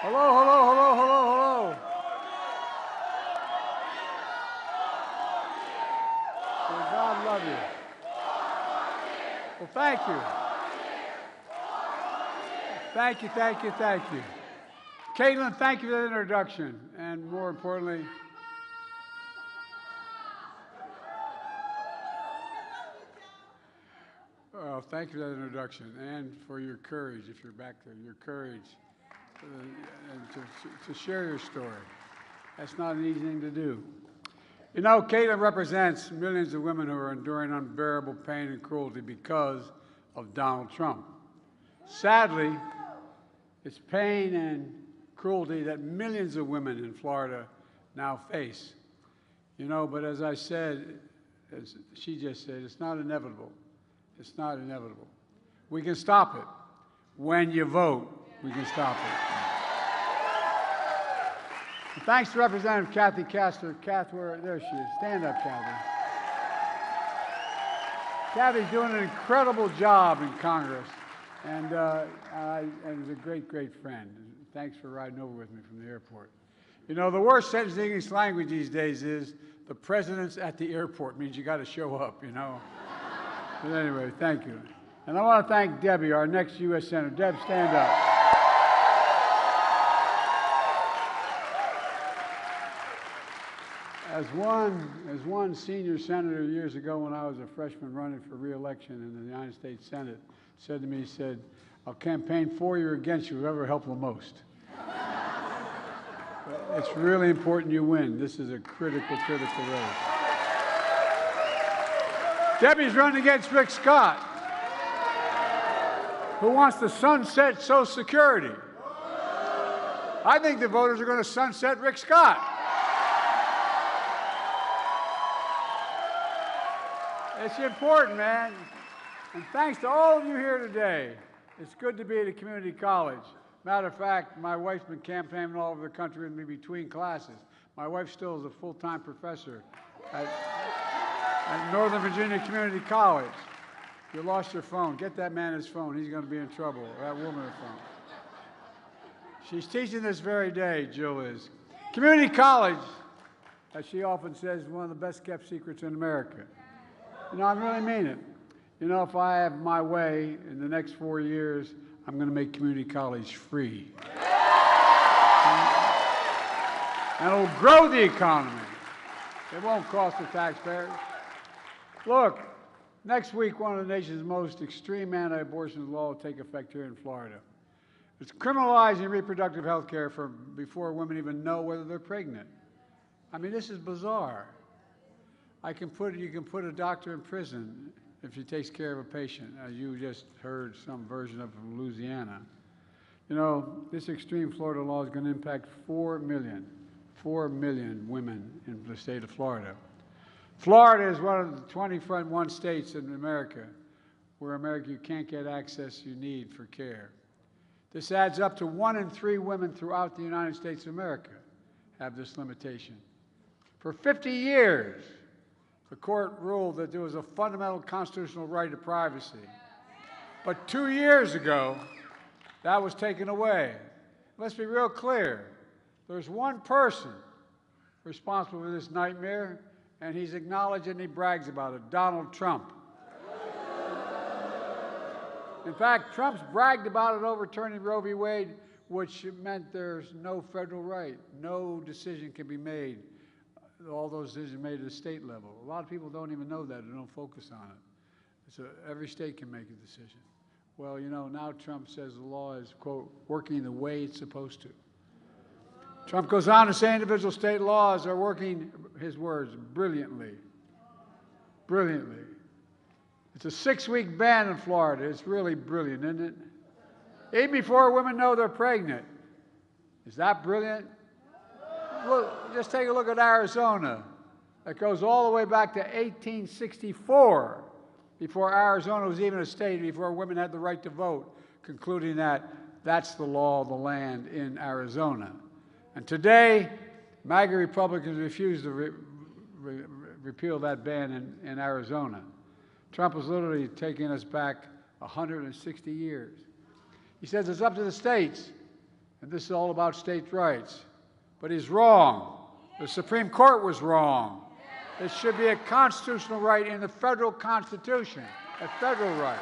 Hello, hello, hello, hello, hello. May God love you. Well, thank you. Thank you, thank you, thank you. Caitlin, thank you for the introduction. And more importantly, thank you for that introduction and for your courage, if you're back there, your courage and to share your story. That's not an easy thing to do. You know, Caitlin represents millions of women who are enduring unbearable pain and cruelty because of Donald Trump. Sadly, it's pain and cruelty that millions of women in Florida now face. You know, but as I said, as she just said, it's not inevitable. It's not inevitable. We can stop it. When you vote, we can stop it. And thanks to Representative Kathy Castor. There she is. Stand up, Kathy. Kathy's doing an incredible job in Congress, and is a great, great friend. Thanks for riding over with me from the airport. You know, the worst sentence in English language these days is, the president's at the airport. Means you got to show up, you know. But anyway, thank you. And I want to thank Debbie, our next U.S. Senator. Deb, stand up. As one senior senator years ago when I was a freshman running for re-election in the United States Senate said to me, he said, "I'll campaign for you or against you, whoever helped the most." It's really important you win. This is a critical race. Debbie's running against Rick Scott, who wants to sunset Social Security. I think the voters are going to sunset Rick Scott. It's important, man. And thanks to all of you here today. It's good to be at a community college. Matter of fact, my wife's been campaigning all over the country with me between classes. My wife still is a full-time professor at Northern Virginia Community College. If you lost your phone, get that man his phone. He's going to be in trouble, or that woman her phone. She's teaching this very day, Jill is. Community college, as she often says, is one of the best-kept secrets in America. You know, I really mean it. You know, if I have my way in the next 4 years, I'm going to make community college free. And it'll grow the economy. It won't cost the taxpayers. Look, next week, one of the nation's most extreme anti-abortion laws will take effect here in Florida. It's criminalizing reproductive health care before women even know whether they're pregnant. I mean, this is bizarre. You can put a doctor in prison if he takes care of a patient, as you just heard some version of from Louisiana. You know, this extreme Florida law is going to impact 4 million women in the state of Florida. Florida is one of the 21 states in America where you can't get access you need for care. This adds up to 1 in 3 women throughout the United States of America have this limitation. For 50 years, the court ruled that there was a fundamental constitutional right to privacy. But 2 years ago, that was taken away. Let's be real clear. There's one person responsible for this nightmare, and he's acknowledged and he brags about it, Donald Trump. In fact, Trump's bragged about it overturning Roe v. Wade, which meant there's no federal right. No decision can be made. All those decisions made at the state level. A lot of people don't even know that and don't focus on it. So every state can make a decision. Well, you know, now Trump says the law is, quote, working the way it's supposed to. Trump goes on to say individual state laws are working, his words, brilliantly. Brilliantly. It's a 6-week ban in Florida. It's really brilliant, isn't it? Even before women know they're pregnant. Is that brilliant? Look, just take a look at Arizona. It goes all the way back to 1864, before Arizona was even a state, before women had the right to vote, concluding that that's the law of the land in Arizona. And today, MAGA Republicans refuse to repeal that ban in Arizona. Trump is literally taking us back 160 years. He says it's up to the states. And this is all about states' rights. But he's wrong. The Supreme Court was wrong. It should be a constitutional right in the federal Constitution, a federal right.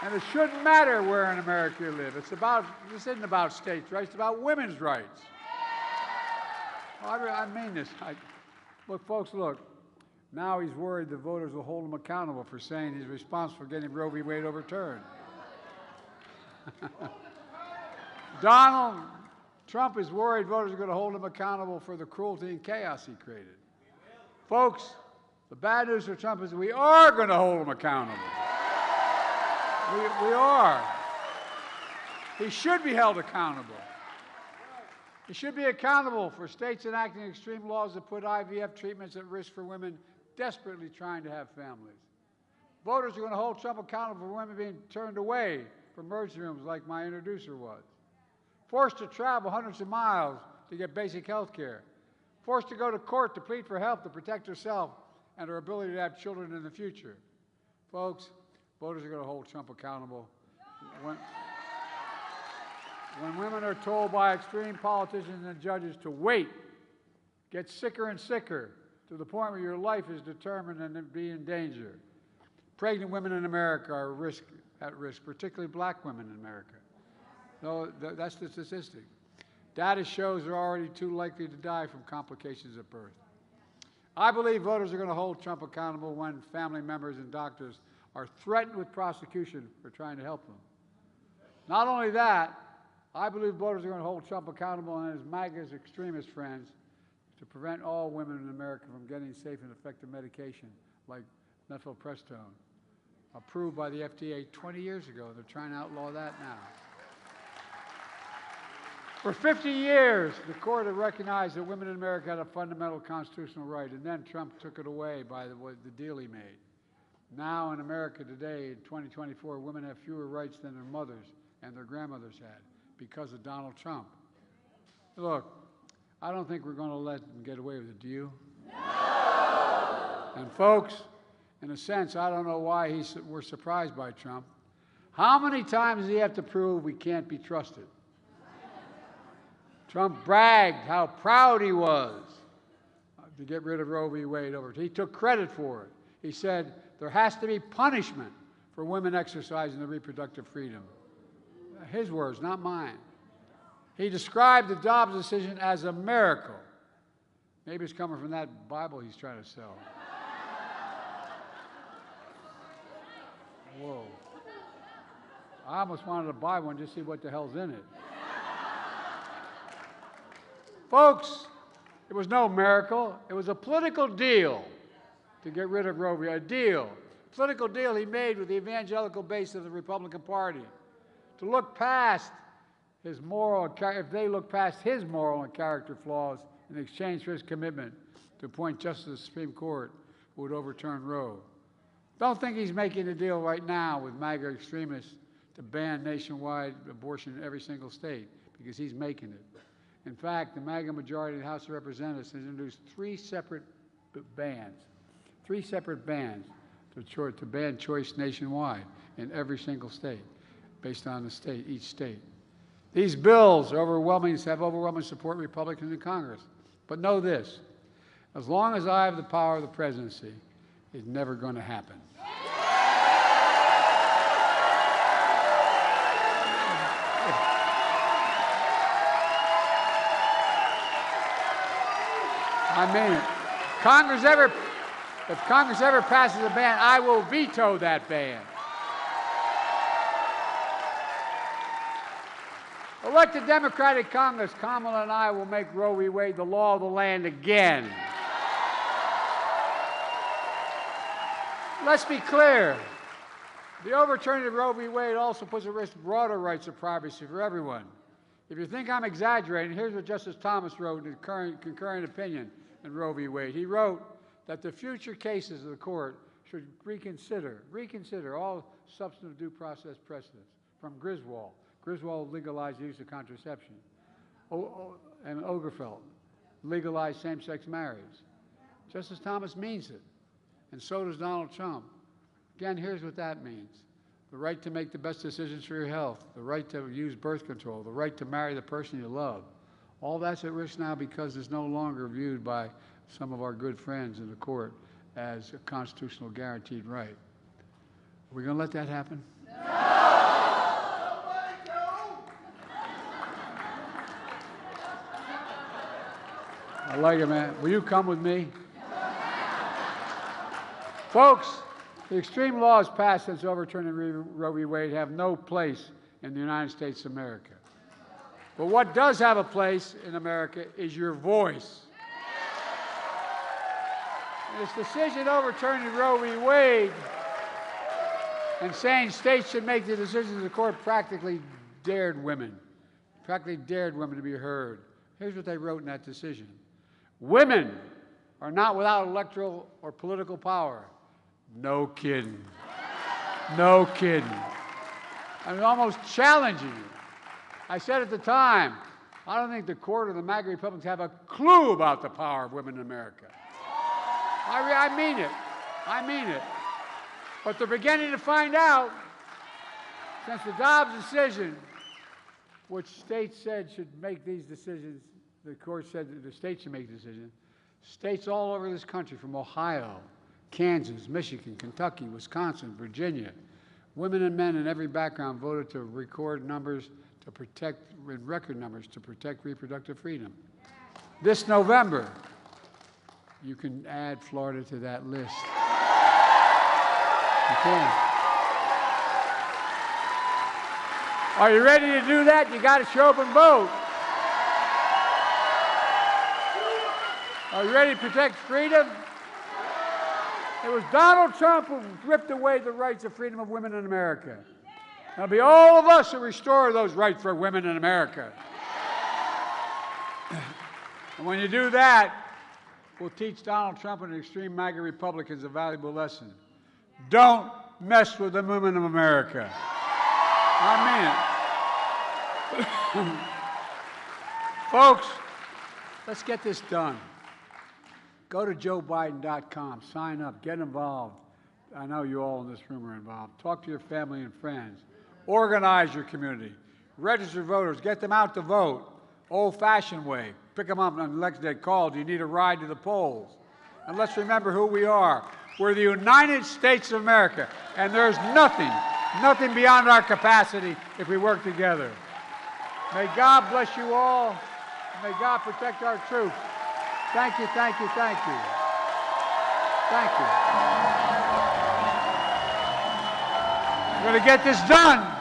And it shouldn't matter where in America you live. This isn't about states' rights, it's about women's rights. Well, I mean this. Look, folks, look. Now he's worried the voters will hold him accountable for saying he's responsible for getting Roe v. Wade overturned. Donald Trump is worried voters are going to hold him accountable for the cruelty and chaos he created. Folks, the bad news for Trump is we are going to hold him accountable. We are. He should be held accountable. He should be accountable for states enacting extreme laws that put IVF treatments at risk for women desperately trying to have families. Voters are going to hold Trump accountable for women being turned away from emergency rooms like my introducer was. Forced to travel hundreds of miles to get basic health care. Forced to go to court to plead for help to protect herself and her ability to have children in the future. Folks, voters are going to hold Trump accountable. When women are told by extreme politicians and judges to wait, get sicker and sicker, to the point where your life is determined and be in danger. Pregnant women in America are at risk, particularly black women in America. No, that's the statistic. Data shows they're already too likely to die from complications at birth. I believe voters are going to hold Trump accountable when family members and doctors are threatened with prosecution for trying to help them. Not only that, I believe voters are going to hold Trump accountable and his MAGA's extremist friends to prevent all women in America from getting safe and effective medication like methylprostone, approved by the FDA 20 years ago. They're trying to outlaw that now. For 50 years, the court had recognized that women in America had a fundamental constitutional right, and then Trump took it away by the deal he made. Now in America today, in 2024, women have fewer rights than their mothers and their grandmothers had because of Donald Trump. Look, I don't think we're going to let them get away with it, do you? No! And folks, in a sense, I don't know why we're surprised by Trump. How many times does he have to prove we can't be trusted? Trump bragged how proud he was to get rid of Roe v. Wade over. He took credit for it. He said there has to be punishment for women exercising their reproductive freedom. His words, not mine. He described the Dobbs decision as a miracle. Maybe it's coming from that Bible he's trying to sell. Whoa. I almost wanted to buy one just to see what the hell's in it. Folks, it was no miracle. It was a political deal to get rid of Roe v. Wade. A deal. Political deal he made with the evangelical base of the Republican Party to look past his moral, if they look past his moral and character flaws in exchange for his commitment to appoint justice to the Supreme Court who would overturn Roe. Don't think he's making a deal right now with MAGA extremists to ban nationwide abortion in every single state, because he's making it. In fact, the MAGA majority in the House of Representatives has introduced three separate bans to ban choice nationwide in every single state, based on the state, each state. These bills have overwhelming support of Republicans in Congress. But know this, as long as I have the power of the presidency, it's never going to happen. I mean it. If Congress ever passes a ban, I will veto that ban. Elected Democratic Congress, Kamala and I will make Roe v. Wade the law of the land again. Let's be clear. The overturning of Roe v. Wade also puts at risk broader rights of privacy for everyone. If you think I'm exaggerating, here's what Justice Thomas wrote in his concurring opinion in Roe v. Wade. He wrote that the future cases of the court should reconsider all substantive due process precedents from Griswold. Griswold legalized the use of contraception. And Obergefell legalized same-sex marriage. Justice Thomas means it, and so does Donald Trump. Again, here's what that means. the right to make the best decisions for your health, the right to use birth control, the right to marry the person you love. All that's at risk now because it's no longer viewed by some of our good friends in the court as a constitutional guaranteed right. Are we going to let that happen? I like it, man. Will you come with me? Folks, the extreme laws passed since overturning Roe v. Wade have no place in the United States of America. But what does have a place in America is your voice. This decision overturning Roe v. Wade and saying states should make the decisions of the court practically dared women to be heard. Here's what they wrote in that decision. Women are not without electoral or political power. No kidding. No kidding. I'm almost challenging you. I said at the time, I don't think the court or the MAGA Republicans have a clue about the power of women in America. I mean it. I mean it. But they're beginning to find out, since the Dobbs decision, which states said should make these decisions, the court said that the states should make decisions, states all over this country, from Ohio, Kansas, Michigan, Kentucky, Wisconsin, Virginia, women and men in every background voted to record numbers to protect, in record numbers, to protect reproductive freedom. This November, you can add Florida to that list. You can. Are you ready to do that? You got to show up and vote. Are you ready to protect freedom? It was Donald Trump who ripped away the rights of freedom of women in America. It'll be all of us who restore those rights for women in America. And when you do that, we'll teach Donald Trump and the extreme MAGA Republicans a valuable lesson. Don't mess with the women of America. I mean it. Folks, let's get this done. Go to joebiden.com, sign up, get involved. I know you all in this room are involved. Talk to your family and friends. Organize your community. Register voters, get them out to vote. Old-fashioned way. Pick them up on election day. Call. Do you need a ride to the polls? And let's remember who we are. We're the United States of America, and there's nothing beyond our capacity if we work together. May God bless you all. May God protect our troops. Thank you, thank you, thank you. Thank you. We're going to get this done.